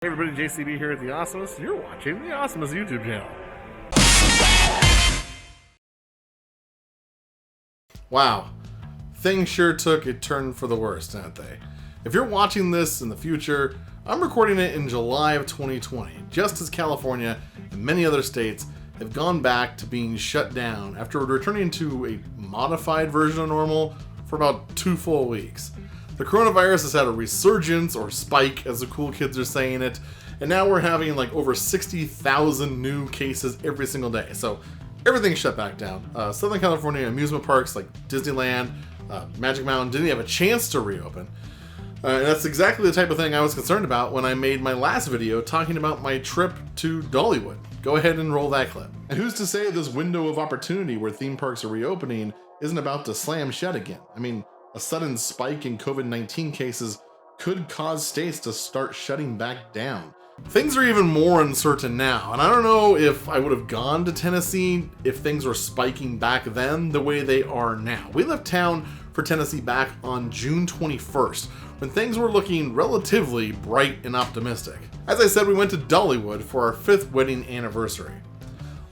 Hey everybody, JCB here at The Awesomest. You're watching The Awesomest YouTube channel. Wow, things sure took a turn for the worse, didn't they? If you're watching this in the future, I'm recording it in July of 2020, just as California and many other states have gone back to being shut down after returning to a modified version of normal for about 2 full weeks. The coronavirus has had a resurgence, or spike as the cool kids are saying it, and now we're having like over 60,000 new cases every single day. So everything's shut back down. Southern California amusement parks like Disneyland, Magic Mountain didn't have a chance to reopen. And that's exactly the type of thing I was concerned about when I made my last video talking about my trip to Dollywood. Go ahead and roll that clip. And who's to say this window of opportunity where theme parks are reopening isn't about to slam shut again? I mean, a sudden spike in COVID-19 cases could cause states to start shutting back down. Things are even more uncertain now, and I don't know if I would have gone to Tennessee if things were spiking back then the way they are now. We left town for Tennessee back on June 21st, when things were looking relatively bright and optimistic. As I said, we went to Dollywood for our 5th wedding anniversary.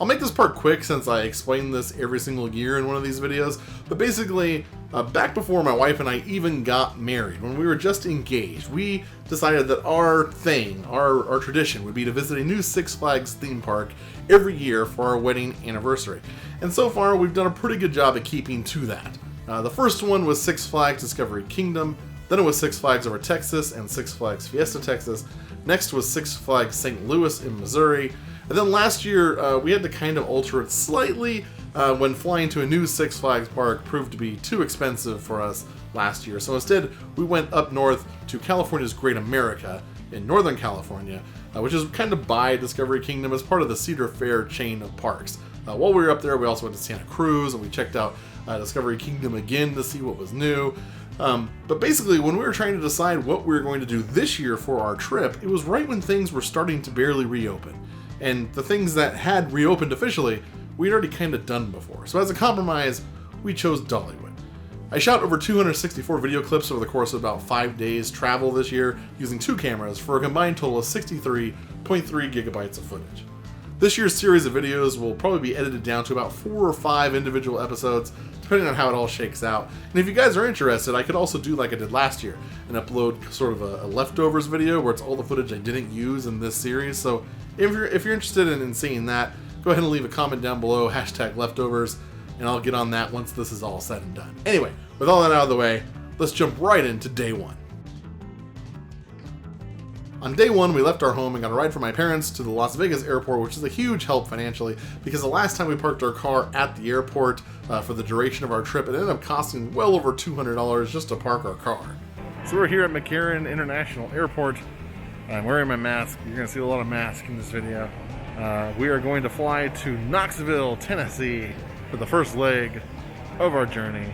I'll make this part quick since I explain this every single year in one of these videos, but basically, back before my wife and I even got married, when we were just engaged, we decided that our thing, our tradition, would be to visit a new Six Flags theme park every year for our wedding anniversary. And so far, we've done a pretty good job at keeping to that. The first one was Six Flags Discovery Kingdom, then it was Six Flags Over Texas and Six Flags Fiesta Texas. Next was Six Flags St. Louis in Missouri. And then last year, we had to kind of alter it slightly when flying to a new Six Flags park proved to be too expensive for us last year. So instead, we went up north to California's Great America in Northern California, which is kind of by Discovery Kingdom as part of the Cedar Fair chain of parks. While we were up there, we also went to Santa Cruz and we checked out Discovery Kingdom again to see what was new. But basically, when we were trying to decide what we were going to do this year for our trip, it was right when things were starting to barely reopen. And the things that had reopened officially, we'd already kind of done before. So as a compromise, we chose Dollywood. I shot over 264 video clips over the course of about 5 days travel this year using 2 cameras for a combined total of 63.3 gigabytes of footage. This year's series of videos will probably be edited down to about 4 or 5 individual episodes, depending on how it all shakes out. And if you guys are interested, I could also do like I did last year and upload sort of a leftovers video where it's all the footage I didn't use in this series. So if you're interested in seeing that, go ahead and leave a comment down below, #leftovers, and I'll get on that once this is all said and done. Anyway, with all that out of the way, let's jump right into day one. On day one, we left our home and got a ride from my parents to the Las Vegas airport, which is a huge help financially because the last time we parked our car at the airport for the duration of our trip, it ended up costing well over $200 just to park our car. So we're here at McCarran International Airport. I'm wearing my mask. You're going to see a lot of masks in this video. We are going to fly to Knoxville, Tennessee for the first leg of our journey.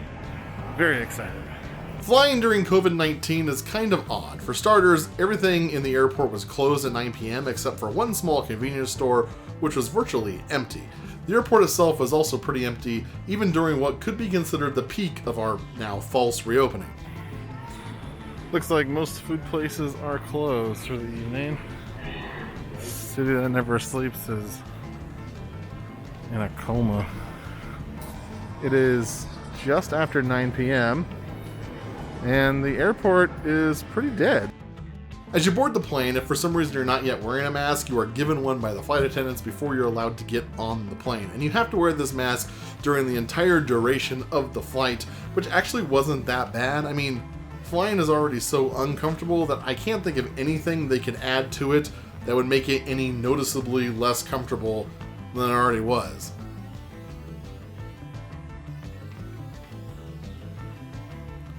Very excited. Flying during COVID-19 is kind of odd. For starters, everything in the airport was closed at 9 p.m. except for one small convenience store, which was virtually empty. The airport itself was also pretty empty, even during what could be considered the peak of our now false reopening. Looks like most food places are closed for the evening. The city that never sleeps is in a coma. It is just after 9 p.m. and the airport is pretty dead. As you board the plane, if for some reason you're not yet wearing a mask, you are given one by the flight attendants before you're allowed to get on the plane. And you have to wear this mask during the entire duration of the flight, which actually wasn't that bad. I mean, flying is already so uncomfortable that I can't think of anything they could add to it that would make it any noticeably less comfortable than it already was.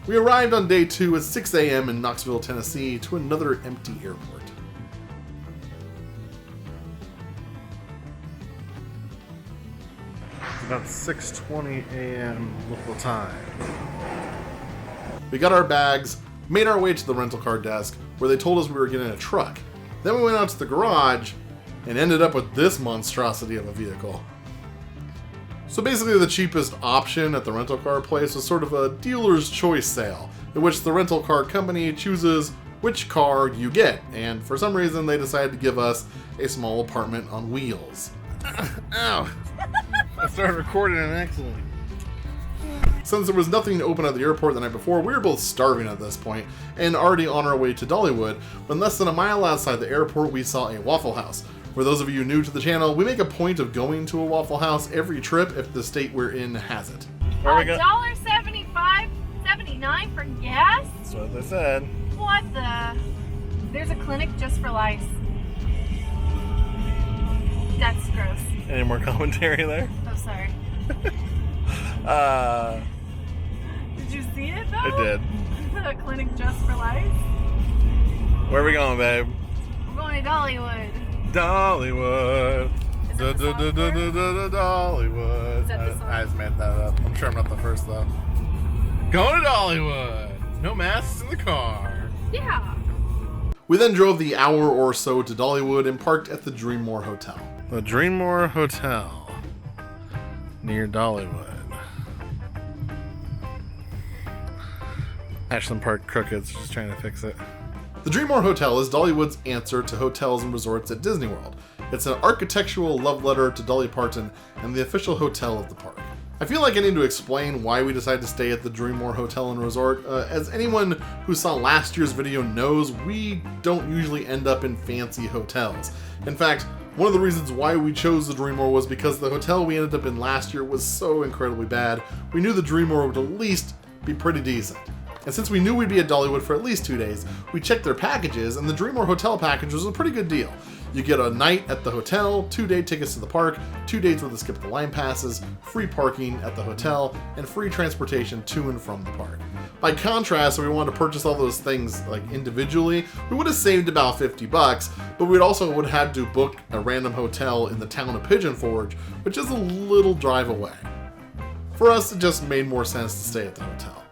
We arrived on day 2 at 6 a.m. in Knoxville, Tennessee to another empty airport. It's about 6:20 a.m. local time. We got our bags, made our way to the rental car desk where they told us we were getting a truck. Then we went out to the garage and ended up with this monstrosity of a vehicle. So basically the cheapest option at the rental car place was sort of a dealer's choice sale, in which the rental car company chooses which car you get, and for some reason they decided to give us a small apartment on wheels. Ow! I started recording an accident. Since there was nothing open at the airport the night before, we were both starving at this point and already on our way to Dollywood, when less than a mile outside the airport we saw a Waffle House. For those of you new to the channel, we make a point of going to a Waffle House every trip if the state we're in has it. $1.75, 79 for gas? That's what they said. What the? There's a clinic just for lice. That's gross. Any more commentary there? Oh, sorry. Did you see it though? I did. A clinic just for lice? Where are we going, babe? We're going to Dollywood. Dollywood. Dollywood. Is that the song? I just made that up. I'm sure I'm not the first though. Going to Dollywood. No masks in the car. Yeah. We then drove the hour or so to Dollywood and parked at the Dreammore Hotel. The Dreammore Hotel near Dollywood. Ashland Park Crooked's just trying to fix it. The Dreammore Hotel is Dollywood's answer to hotels and resorts at Disney World. It's an architectural love letter to Dolly Parton and the official hotel of the park. I feel like I need to explain why we decided to stay at the Dreammore Hotel and Resort. As anyone who saw last year's video knows, we don't usually end up in fancy hotels. In fact, one of the reasons why we chose the Dreammore was because the hotel we ended up in last year was so incredibly bad, we knew the Dreammore would at least be pretty decent. And since we knew we'd be at Dollywood for at least 2 days, we checked their packages, and the Dreammore Hotel package was a pretty good deal. You get a night at the hotel, 2-day tickets to the park, 2 days worth of skip the line passes, free parking at the hotel, and free transportation to and from the park. By contrast, if we wanted to purchase all those things like individually, we would have saved about $50, but we'd also would have had to book a random hotel in the town of Pigeon Forge, which is a little drive away. For us, it just made more sense to stay at the hotel.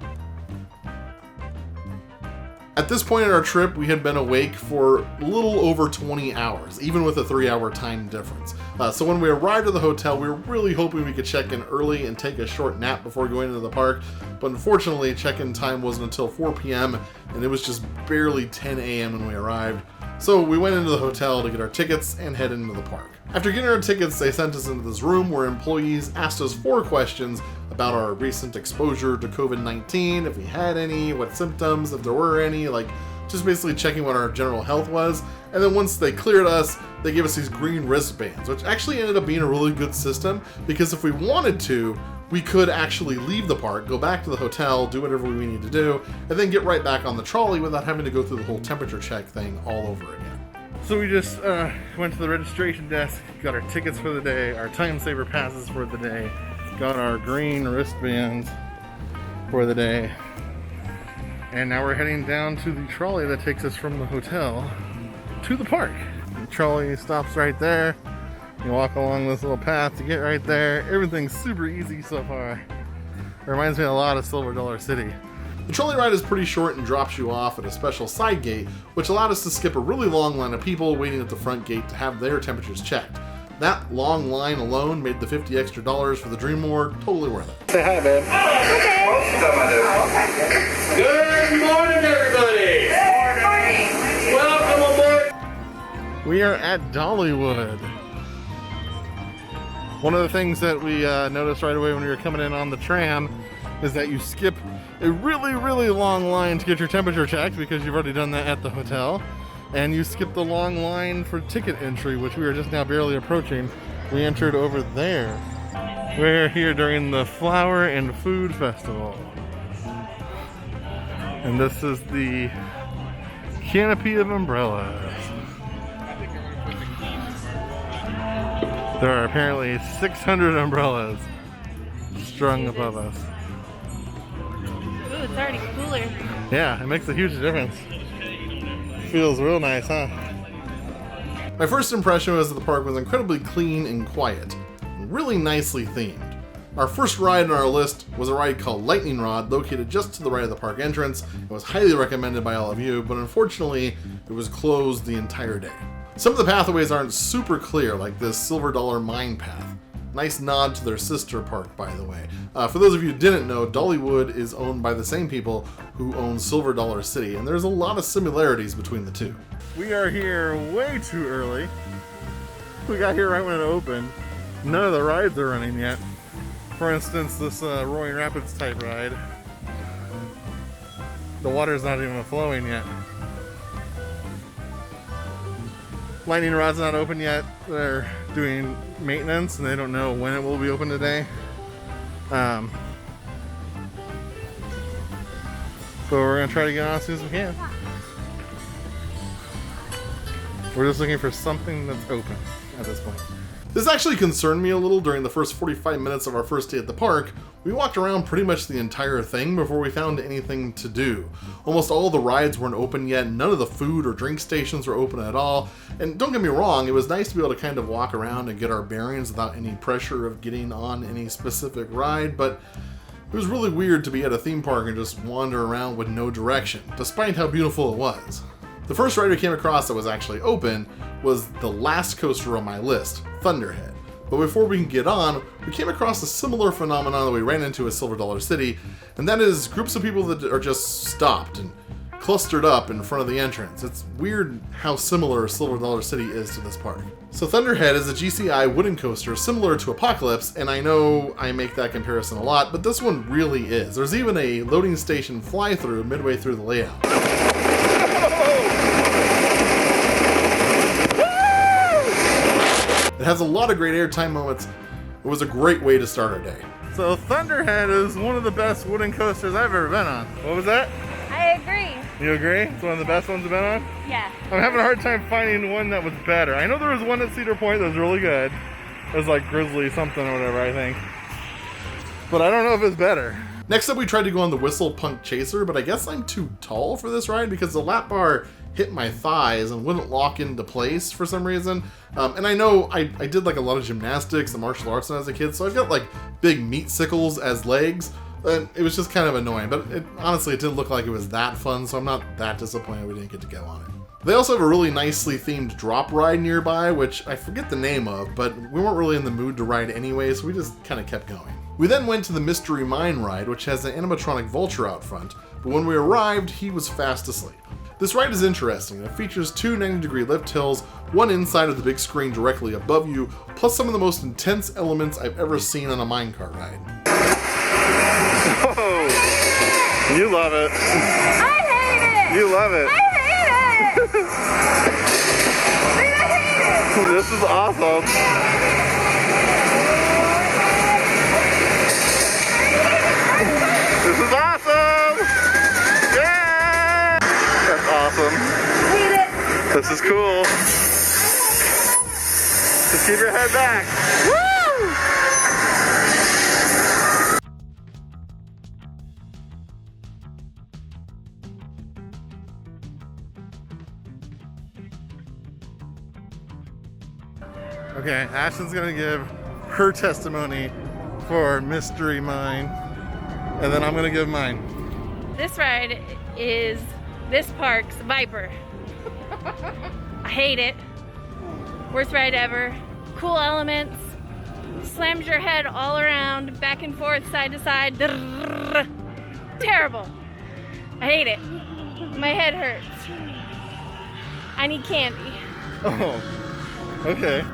At this point in our trip, we had been awake for a little over 20 hours, even with a 3-hour time difference. So when we arrived at the hotel, we were really hoping we could check in early and take a short nap before going into the park, but unfortunately, check-in time wasn't until 4 p.m., and it was just barely 10 a.m. when we arrived. So we went into the hotel to get our tickets and head into the park. After getting our tickets, they sent us into this room where employees asked us 4 questions about our recent exposure to COVID-19, if we had any, what symptoms, if there were any, like just basically checking what our general health was. And then once they cleared us, they gave us these green wristbands, which actually ended up being a really good system because if we wanted to, we could actually leave the park, go back to the hotel, do whatever we need to do, and then get right back on the trolley without having to go through the whole temperature check thing all over again. So we just went to the registration desk, got our tickets for the day, our time saver passes for the day, got our green wristbands for the day, and now we're heading down to the trolley that takes us from the hotel to the park. The trolley stops right there. You walk along this little path to get right there. Everything's super easy so far. It reminds me a lot of Silver Dollar City. The trolley ride is pretty short and drops you off at a special side gate, which allowed us to skip a really long line of people waiting at the front gate to have their temperatures checked. That long line alone made the $50 extra for the Dreammore totally worth it. Say hi, babe. Okay. Good morning, everybody. Good morning. Welcome aboard. We are at Dollywood. One of the things that we noticed right away when we were coming in on the tram is that you skip a really, really long line to get your temperature checked because you've already done that at the hotel. And you skip the long line for ticket entry, which we are just now barely approaching. We entered over there. We're here during the Flower and Food Festival. And this is the canopy of umbrellas. There are apparently 600 umbrellas strung above us. Ooh, it's already cooler. Yeah, it makes a huge difference. Feels real nice, huh? My first impression was that the park was incredibly clean and quiet, and really nicely themed. Our first ride on our list was a ride called Lightning Rod, located just to the right of the park entrance. It was highly recommended by all of you, but unfortunately, it was closed the entire day. Some of the pathways aren't super clear, like this Silver Dollar Mine path. Nice nod to their sister park, by the way. For those of you who didn't know, Dollywood is owned by the same people who own Silver Dollar City, and there's a lot of similarities between the two. We are here way too early. We got here right when it opened. None of the rides are running yet. For instance, this Roaring Rapids type ride. The water's not even flowing yet. Lightning Rod's not open yet. They're doing maintenance and they don't know when it will be open today. But we're gonna try to get on as soon as we can. We're just looking for something that's open at this point. This actually concerned me a little during the first 45 minutes of our first day at the park. We walked around pretty much the entire thing before we found anything to do. Almost all the rides weren't open yet, none of the food or drink stations were open at all. And don't get me wrong, it was nice to be able to kind of walk around and get our bearings without any pressure of getting on any specific ride, but it was really weird to be at a theme park and just wander around with no direction, despite how beautiful it was. The first ride we came across that was actually open was the last coaster on my list, Thunderhead. But before we can get on, we came across a similar phenomenon that we ran into at Silver Dollar City, and that is groups of people that are just stopped and clustered up in front of the entrance. It's weird how similar Silver Dollar City is to this park. So Thunderhead is a GCI wooden coaster similar to Apocalypse, and I know I make that comparison a lot, but this one really is. There's even a loading station fly-through midway through the layout. It has a lot of great airtime moments. It was a great way to start our day. So Thunderhead is one of the best wooden coasters I've ever been on. What was that? I agree. You agree? It's one of the best ones I've been on? Yeah. I'm having a hard time finding one that was better. I know there was one at Cedar Point that was really good. It was like Grizzly something or whatever, I think. But I don't know if it's better. Next up, we tried to go on the Whistle Punk Chaser, but I guess I'm too tall for this ride because the lap bar hit my thighs and wouldn't lock into place for some reason. And I know I did like a lot of gymnastics and martial arts when I was a kid, so I've got like big meat sickles as legs. And it was just kind of annoying, but honestly, it didn't look like it was that fun, so I'm not that disappointed we didn't get to go on it. They also have a really nicely themed drop ride nearby, which I forget the name of, but we weren't really in the mood to ride anyway, so we just kind of kept going. We then went to the Mystery Mine ride, which has an animatronic vulture out front, but when we arrived, he was fast asleep. This ride is interesting. It features two 90-degree lift hills, one inside of the big screen directly above you, plus some of the most intense elements I've ever seen on a minecart ride. Oh, you love it. I hate it. You love it. I hate it. I hate it. This is awesome. This is awesome. Yeah. That's awesome. Hate it. This is cool. Just keep your head back. Woo! Okay, Ashton's gonna give her testimony for Mystery Mine, and then I'm gonna give mine. This ride is this park's Viper. I hate it. Worst ride ever. Cool elements. Slams your head all around, back and forth, side to side. Terrible. I hate it. My head hurts. I need candy. Oh, okay.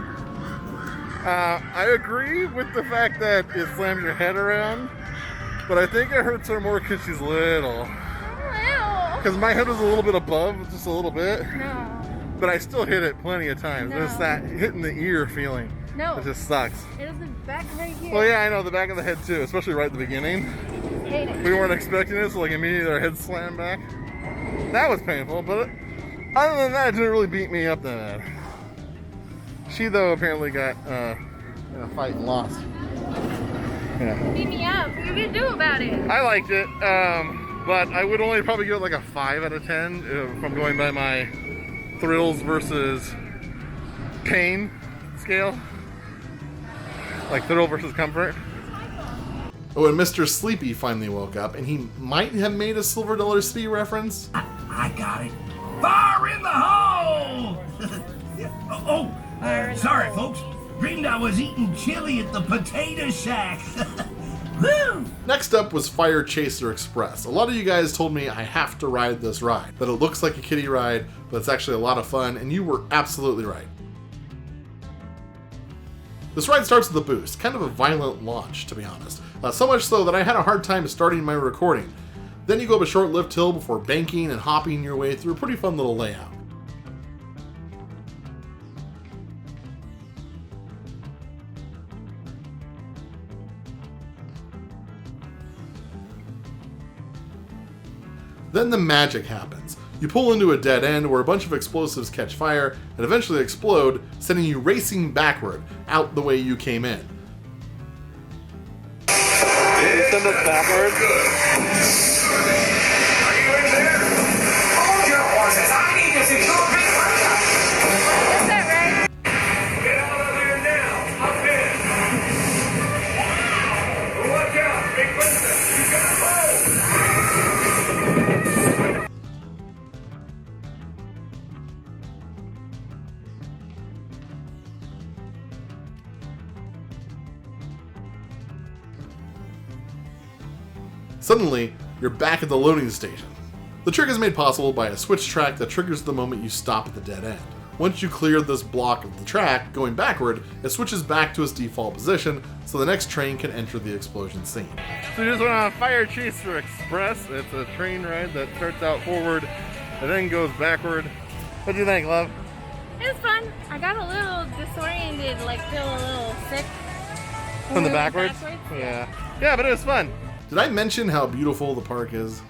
I agree with the fact that it slams your head around, but I think it hurts her more because she's little. Because my head was a little bit above, just a little bit. No. But I still hit it plenty of times. No. It's that hitting the ear feeling. No. It just sucks. It is the back right here. Well, yeah, I know, the back of the head too, especially right at the beginning. Hate it. We weren't expecting it, so like immediately our heads slammed back. That was painful, but other than that, it didn't really beat me up that bad. She, though, apparently got in a fight and lost. Yeah. Beat me up. What are you gonna do about it? I liked it, but I would only probably give it like a 5 out of 10 if I'm going by my thrills versus pain scale. Like thrill versus comfort. Oh, and Mr. Sleepy finally woke up, and he might have made a Silver Dollar City reference. I got it. Fire in the hole! Sorry, folks. Dreamed I was eating chili at the potato shack. Woo! Next up was Fire Chaser Express. A lot of you guys told me I have to ride this ride, that it looks like a kiddie ride, but it's actually a lot of fun, and you were absolutely right. This ride starts with a boost, kind of a violent launch, to be honest. So much so that I had a hard time starting my recording. Then you go up a short lift hill before banking and hopping your way through a pretty fun little layout. Then the magic happens. You pull into a dead end where a bunch of explosives catch fire and eventually explode, sending you racing backward, out the way you came in. Did you send us backwards? Are you in there? Hold your horses. I need to see your big Is that right? Get out of there now. Up in. Watch out, big princess. You gotta roll. Suddenly, you're back at the loading station. The trick is made possible by a switch track that triggers the moment you stop at the dead end. Once you clear this block of the track, going backward, it switches back to its default position, so the next train can enter the explosion scene. So we just went on Fire Chaser Express. It's a train ride that starts out forward and then goes backward. What do you think, love? It was fun. I got a little disoriented, like feel a little sick. From the backwards? Yeah. Yeah, but it was fun. Did I mention how beautiful the park is?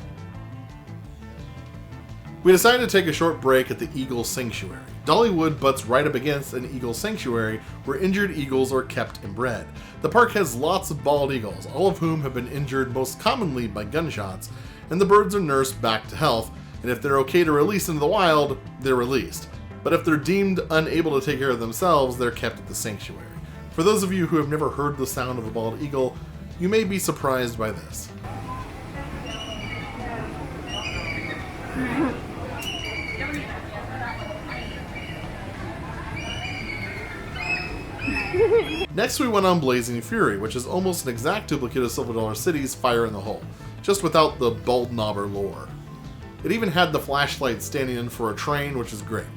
We decided to take a short break at the Eagle Sanctuary. Dollywood butts right up against an eagle sanctuary where injured eagles are kept and bred. The park has lots of bald eagles, all of whom have been injured most commonly by gunshots, and the birds are nursed back to health, and if they're okay to release into the wild, they're released. But if they're deemed unable to take care of themselves, they're kept at the sanctuary. For those of you who have never heard the sound of a bald eagle, you may be surprised by this. Next we went on Blazing Fury, which is almost an exact duplicate of Silver Dollar City's Fire in the Hole, just without the bald knobber lore. It even had the flashlight standing in for a train, which is great.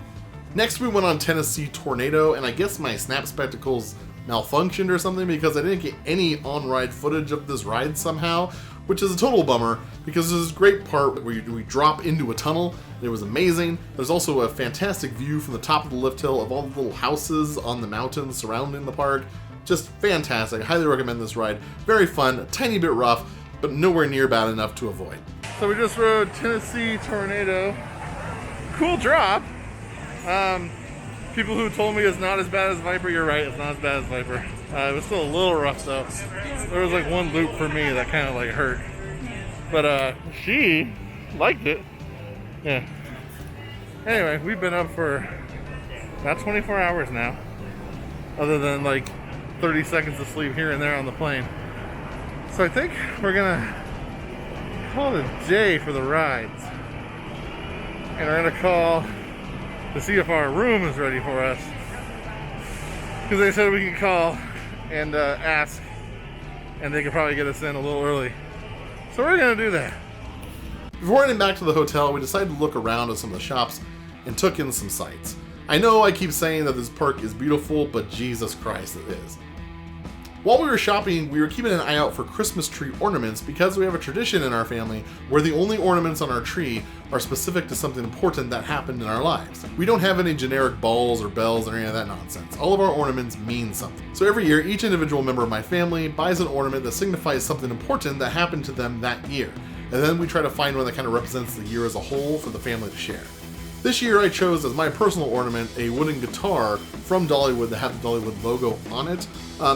Next we went on Tenessee Tornado, and I guess my snap spectacles malfunctioned or something because I didn't get any on-ride footage of this ride somehow, which is a total bummer because there's this great part where we drop into a tunnel. It was amazing. There's also a fantastic view from the top of the lift hill of all the little houses on the mountains surrounding the park. Just fantastic. I highly recommend this ride. Very fun, a tiny bit rough, but nowhere near bad enough to avoid. So we just rode Tennessee Tornado. Cool drop. People who told me it's not as bad as Viper, you're right, it's not as bad as Viper. It was still a little rough though. There was like one loop for me that kind of like hurt. But she liked it. Yeah. Anyway, we've been up for about 24 hours now. Other than like 30 seconds of sleep here and there on the plane. So I think we're gonna call it a day for the rides. And we're gonna call to see if our room is ready for us. Because they said we could call and ask, and they could probably get us in a little early. So we're gonna do that. Before heading back to the hotel, we decided to look around at some of the shops and took in some sights. I know I keep saying that this park is beautiful, but Jesus Christ, it is. While we were shopping, we were keeping an eye out for Christmas tree ornaments because we have a tradition in our family where the only ornaments on our tree are specific to something important that happened in our lives. We don't have any generic balls or bells or any of that nonsense. All of our ornaments mean something. So every year, each individual member of my family buys an ornament that signifies something important that happened to them that year. And then we try to find one that kind of represents the year as a whole for the family to share. This year I chose as my personal ornament a wooden guitar from Dollywood that had the Dollywood logo on it,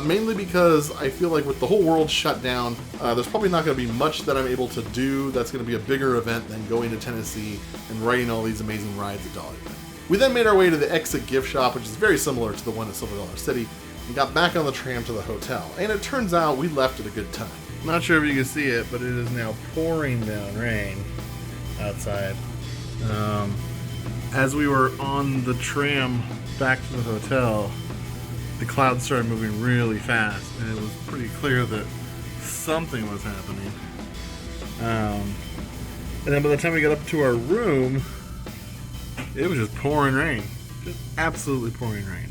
mainly because I feel like with the whole world shut down, there's probably not going to be much that I'm able to do that's going to be a bigger event than going to Tennessee and riding all these amazing rides at Dollywood. We then made our way to the Exit gift shop, which is very similar to the one at Silver Dollar City, and got back on the tram to the hotel, and it turns out we left at a good time. Not sure if you can see it, but it is now pouring down rain outside. As we were on the tram back to the hotel, the clouds started moving really fast, and it was pretty clear that something was happening. And then by the time we got up to our room, it was just pouring rain. Just absolutely pouring rain.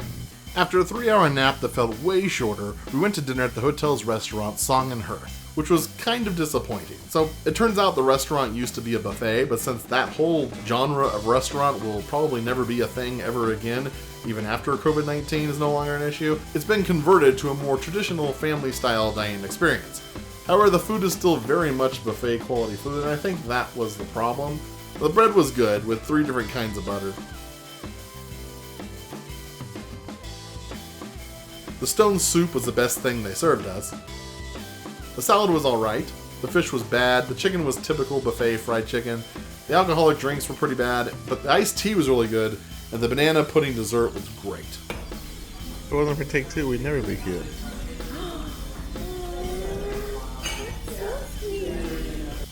After a 3-hour nap that felt way shorter, we went to dinner at the hotel's restaurant Song and Hearth, which was kind of disappointing. So it turns out the restaurant used to be a buffet, but since that whole genre of restaurant will probably never be a thing ever again, even after COVID-19 is no longer an issue, it's been converted to a more traditional family-style dining experience. However, the food is still very much buffet quality food, and I think that was the problem. The bread was good, with 3 different kinds of butter. The stone soup was the best thing they served us. The salad was alright, the fish was bad, the chicken was typical buffet fried chicken, the alcoholic drinks were pretty bad, but the iced tea was really good, and the banana pudding dessert was great. If it wasn't for Take Two, we'd never be here.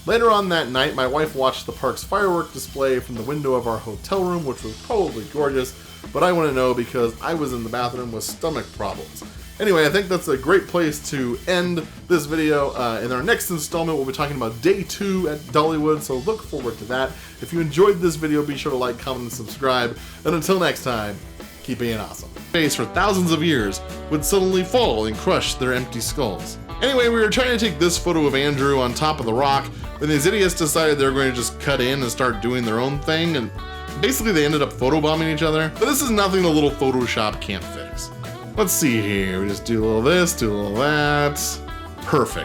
Later on that night, my wife watched the park's firework display from the window of our hotel room, which was probably gorgeous, but I wouldn't know because I was in the bathroom with stomach problems. Anyway, I think that's a great place to end this video. In our next installment, we'll be talking about day 2 at Dollywood, so look forward to that. If you enjoyed this video, be sure to like, comment, and subscribe. And until next time, keep being awesome. Space for thousands of years would suddenly fall and crush their empty skulls. Anyway, we were trying to take this photo of Andrew on top of the rock, and these idiots decided they were going to just cut in and start doing their own thing, and basically they ended up photobombing each other. But this is nothing a little Photoshop can't fix. Let's see here, we just do a little this, do a little that. Perfect.